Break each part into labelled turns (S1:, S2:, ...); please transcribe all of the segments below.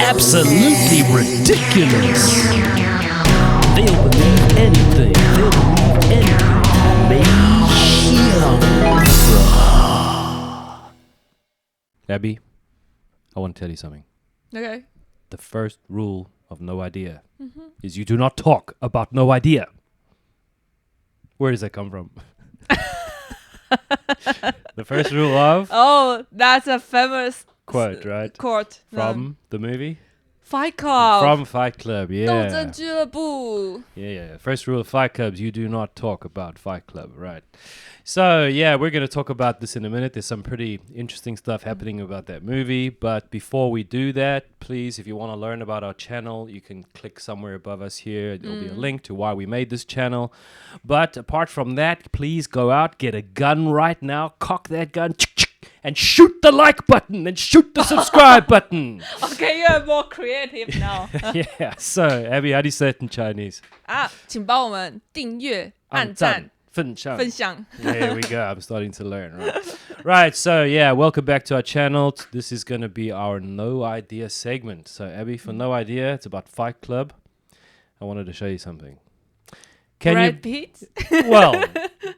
S1: absolutely ridiculous. They'll believe anything. They'll believe anything. Maybe. Abby, I want to tell you something.
S2: Okay.
S1: The first rule of No Idea is you do not talk about no idea. Where does that come from? The first rule of
S2: Oh, that's a famous
S1: quote, right?
S2: quote
S1: From the movie?
S2: Fight Club.
S1: From Fight Club,
S2: 斗
S1: yeah.
S2: 阵俱乐部
S1: Yeah. First rule of Fight Clubs, you do not talk about Fight Club, right? So, yeah, we're going to talk about this in a minute. There's some pretty interesting stuff happening about that movie. But before we do that, please, if you want to learn about our channel, you can click somewhere above us here. There'll be a link to why we made this channel. But apart from that, please go out, get a gun right now, cock that gun, and shoot the like button and shoot the subscribe button.
S2: Okay, you're more creative now.
S1: Yeah, so, Abby, how do you say it in Chinese?
S2: 请帮我们订阅、按赞、分享。
S1: There we go. I'm starting to learn. Right. So, yeah, welcome back to our channel. This is going to be our No Idea segment. So, Abby, for No Idea, it's about Fight Club. I wanted to show you something.
S2: Brad Pitt?
S1: Well,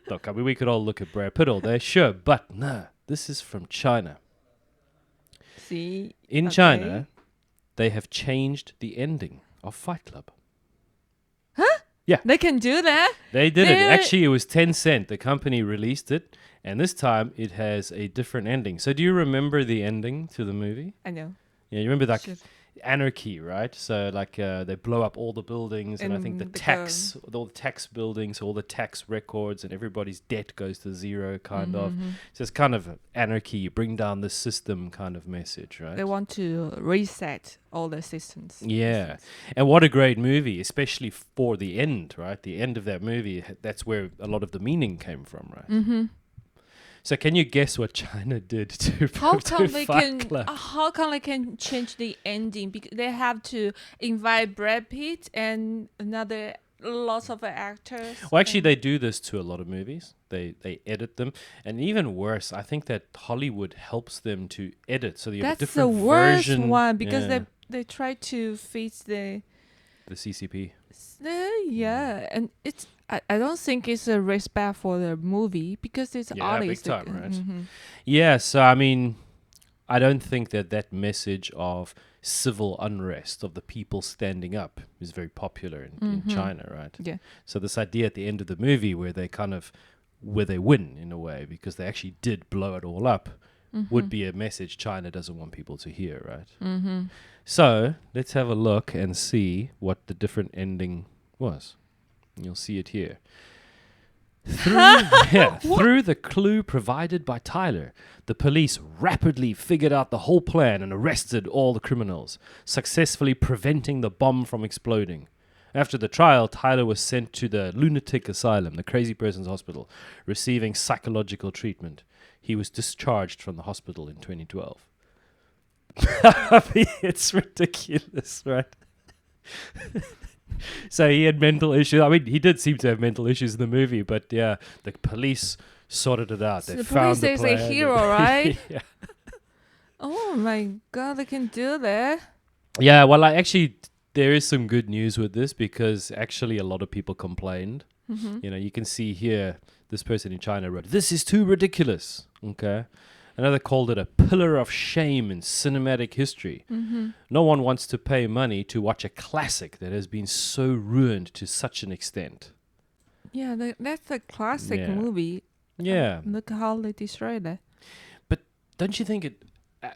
S1: look, I mean, we could all look at Brad Pitt all day, sure, but no, this is from China.
S2: See?
S1: In China, they have changed the ending of Fight Club.
S2: They can do that?
S1: They did it. Actually, it was Tencent. The company released it, and this time it has a different ending. So do you remember the ending to the movie?
S2: I know.
S1: Yeah, you remember that
S2: Sure.
S1: anarchy, right? So like they blow up all the buildings, and I think all the tax buildings, all the tax records, and everybody's debt goes to zero, kind of. So it's kind of anarchy. You bring down the system kind of message, right?
S2: They want to reset all the systems.
S1: Yeah. And what a great movie, especially for the end, right? The end of that movie, that's where a lot of the meaning came from, right?
S2: Mm-hmm.
S1: So can you guess what China did to
S2: How
S1: to
S2: come they
S1: Fight
S2: can?
S1: Club?
S2: How come they can change the ending? Because they have to invite Brad Pitt and another lots of actors.
S1: Well, actually, they do this to a lot of movies. They edit them, and even worse, I think that Hollywood helps them to edit, so you have a
S2: That's the
S1: different
S2: worst
S1: version.
S2: one because
S1: yeah,
S2: they try to fit the
S1: CCP.
S2: yeah, and it's I don't think it's a respect for the movie because it's
S1: Yeah,
S2: artist.
S1: big time, right?
S2: Mm-hmm.
S1: Yeah, so I mean, I don't think that message of civil unrest, of the people standing up, is very popular in China, right?
S2: Yeah.
S1: So this idea at the end of the movie where they win in a way because they actually did blow it all up would be a message China doesn't want people to hear, right?
S2: Mm-hmm.
S1: So let's have a look and see what the different ending was. You'll see it here. Through the clue provided by Tyler, the police rapidly figured out the whole plan and arrested all the criminals, successfully preventing the bomb from exploding. After the trial, Tyler was sent to the lunatic asylum, the crazy person's hospital, receiving psychological treatment. He was discharged from the hospital in 2012. I mean, it's ridiculous, right? So he had mental issues. I mean, he did seem to have mental issues in the movie, but yeah, the police sorted it out.
S2: So
S1: they
S2: the
S1: found
S2: police
S1: the
S2: is
S1: plan.
S2: a hero, right?
S1: Yeah.
S2: Oh my god, they can do that.
S1: Yeah, well, there is some good news with this because actually a lot of people complained.
S2: Mm-hmm.
S1: You know, you can see here, this person in China wrote, "This is too ridiculous." Okay. Another called it a pillar of shame in cinematic history.
S2: Mm-hmm.
S1: No one wants to pay money to watch a classic that has been so ruined to such an extent.
S2: Yeah, that's a classic
S1: Yeah.
S2: movie.
S1: Yeah.
S2: Look how they destroyed it.
S1: But don't you think it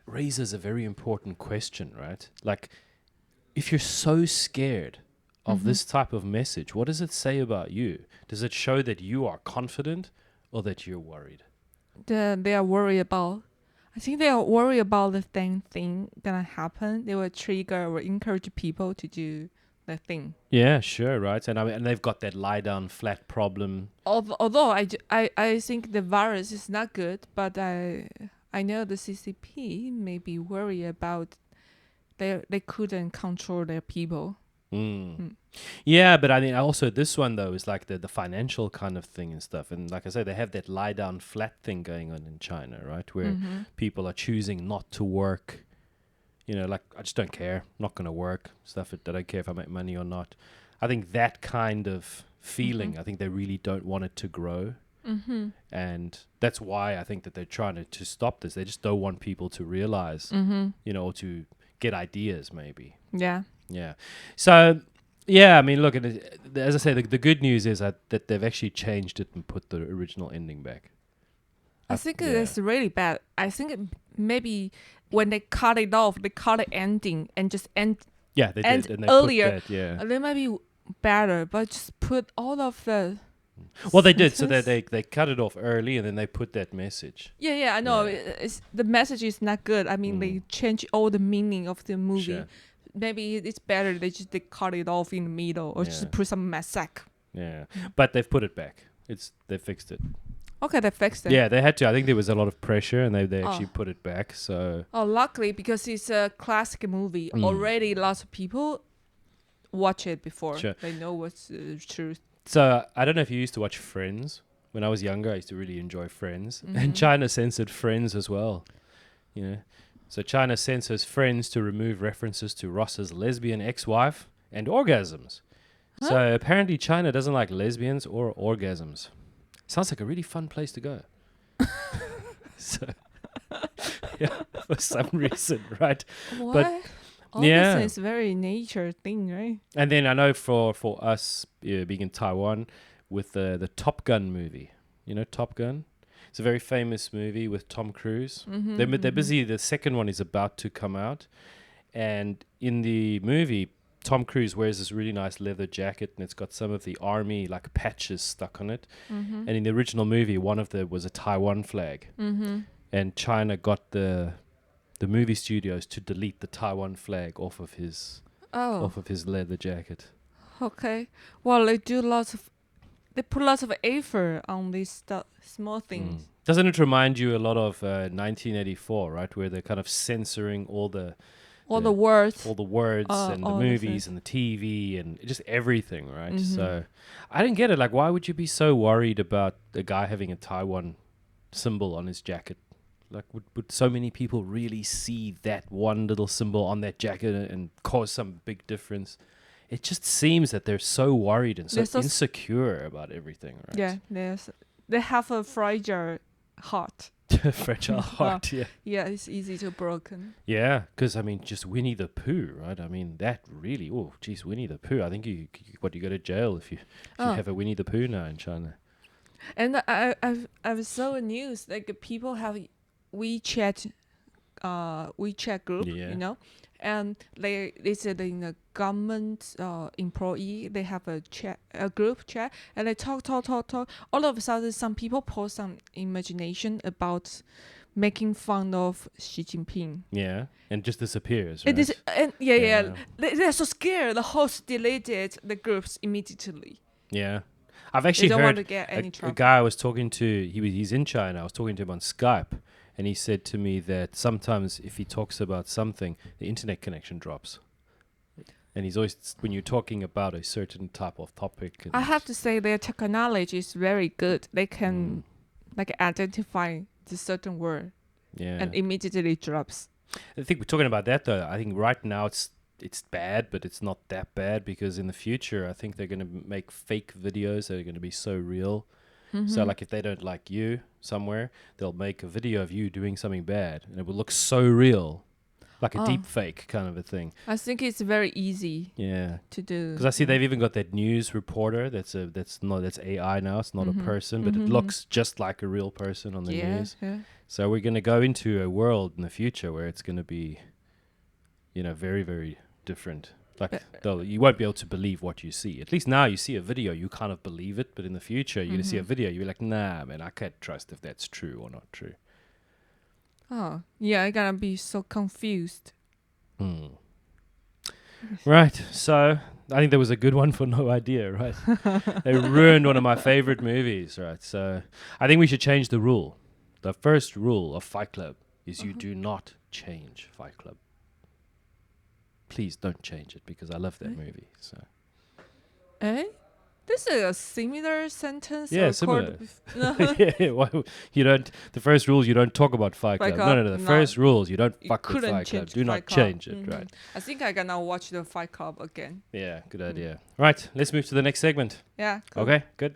S1: raises a very important question, right? Like, if you're so scared of this type of message, what does it say about you? Does it show that you are confident or that you're worried?
S2: They are worried about. I think they are worried about the same thing gonna happen. They will trigger or encourage people to do the thing.
S1: Yeah, sure, right. And I mean, and they've got that lie down flat problem.
S2: Although I think the virus is not good, but I know the CCP may be worried about they couldn't control their people.
S1: Yeah, but I mean, also this one though is like the financial kind of thing and stuff. And like I said, they have that lie down flat thing going on in China, right? Where people are choosing not to work You know, like, I just don't care. Not going to work. Stuff that I don't care if I make money or not. I think that kind of feeling, I think they really don't want it to grow. And that's why I think that they're trying to stop this. They just don't want people to realize, you know, or to get ideas maybe.
S2: Yeah.
S1: Yeah. So, yeah, I mean, look, as I say, the good news is that they've actually changed it and put the original ending back.
S2: I think it's really bad. I think maybe when they cut it off, they cut the ending and just end.
S1: Yeah, they did. And they
S2: earlier.
S1: put that, yeah.
S2: They might be better, but just put all of the.
S1: Well, they did. So they cut it off early, and then they put that message.
S2: Yeah, I know.
S1: Yeah.
S2: The message is not good. I mean, they change all the meaning of the movie.
S1: Sure.
S2: Maybe it's better they cut it off in the middle or just put some massacre.
S1: Yeah, but they've put it back. They fixed it.
S2: Okay, they fixed it.
S1: Yeah, they had to. I think there was a lot of pressure, and they actually put it back. So.
S2: Oh, luckily, because it's a classic movie, already lots of people watch it before.
S1: Sure.
S2: They know what's the truth.
S1: So I don't know if you used to watch Friends. When I was younger, I used to really enjoy Friends, and China censored Friends as well. You know, so China censors Friends to remove references to Ross's lesbian ex-wife and orgasms.
S2: Huh?
S1: So apparently, China doesn't like lesbians or orgasms. Sounds like a really fun place to go. So, yeah, for some reason, right?
S2: What?
S1: But
S2: This is very nature thing, right?
S1: And then I know for us being in Taiwan with the Top Gun movie, you know Top Gun? It's a very famous movie with Tom Cruise. They're busy. The second one is about to come out. And in the movie, Tom Cruise wears this really nice leather jacket and it's got some of the army like patches stuck on it. And in the original movie, one of them was a Taiwan flag. And China got the movie studios to delete the Taiwan flag off of his leather jacket.
S2: Okay. Well, they put lots of effort on these small things.
S1: Doesn't it remind you a lot of 1984, right? Where they're kind of censoring all the
S2: words
S1: and the movies and the TV and just everything, right? So I didn't get it. Like, why would you be so worried about a guy having a Taiwan symbol on his jacket? Like, would so many people really see that one little symbol on that jacket and cause some big difference? It just seems that they're so worried and so insecure about everything, right?
S2: Yeah, they have a fragile heart.
S1: Fragile heart, yeah.
S2: Yeah, it's easy to broken.
S1: Yeah, because, I mean, just Winnie the Pooh, right? I mean, that really, Winnie the Pooh. I think you go to jail if you have a Winnie the Pooh now in China.
S2: And I've saw a news, like people have WeChat group, you know, and they said in the government employee, they have a group chat, and they talk. All of a sudden, some people post some imagination about making fun of Xi Jinping.
S1: Yeah, and just disappears. Right?
S2: It is, and yeah. They're so scared. The host deleted the groups immediately.
S1: Yeah. I've actually
S2: don't
S1: heard
S2: want to get any
S1: a guy I was talking to, he's in China, I was talking to him on Skype, and he said to me that sometimes if he talks about something, the internet connection drops. And he's always, when you're talking about a certain type of topic.
S2: I have to say their technology is very good. They can identify the certain word and immediately drops.
S1: I think we're talking about that though. I think right now it's bad, but it's not that bad because in the future, I think they're going to make fake videos that are going to be so real. So like if they don't like you somewhere, they'll make a video of you doing something bad and it will look so real, like a deep fake kind of a thing.
S2: I think it's very easy to do.
S1: Because I see they've even got that news reporter that's AI now. It's not a person, but it looks just like a real person on the news. Yeah. So we're going to go into a world in the future where it's going to be, very, very different. Like, you won't be able to believe what you see. At least now you see a video, you kind of believe it. But in the future, you're going to see a video, you're like, nah, man, I can't trust if that's true or not true.
S2: Oh, yeah, I'm going to be so confused.
S1: Right. So I think that was a good one for no idea, right? They ruined one of my favorite movies, right? So I think we should change the rule. The first rule of Fight Club is you do not change Fight Club. Please don't change it because I love that movie. So,
S2: This is a similar sentence.
S1: Yeah, similar. Yeah, well, you don't. The first rules, you don't talk about Fight Club. No. The first rules, you don't fuck with Fight Club. Do not change it. Right.
S2: I think I'm gonna watch the Fight Club again.
S1: Yeah, good idea. Right, let's move to the next segment.
S2: Yeah. Cool.
S1: Okay, good.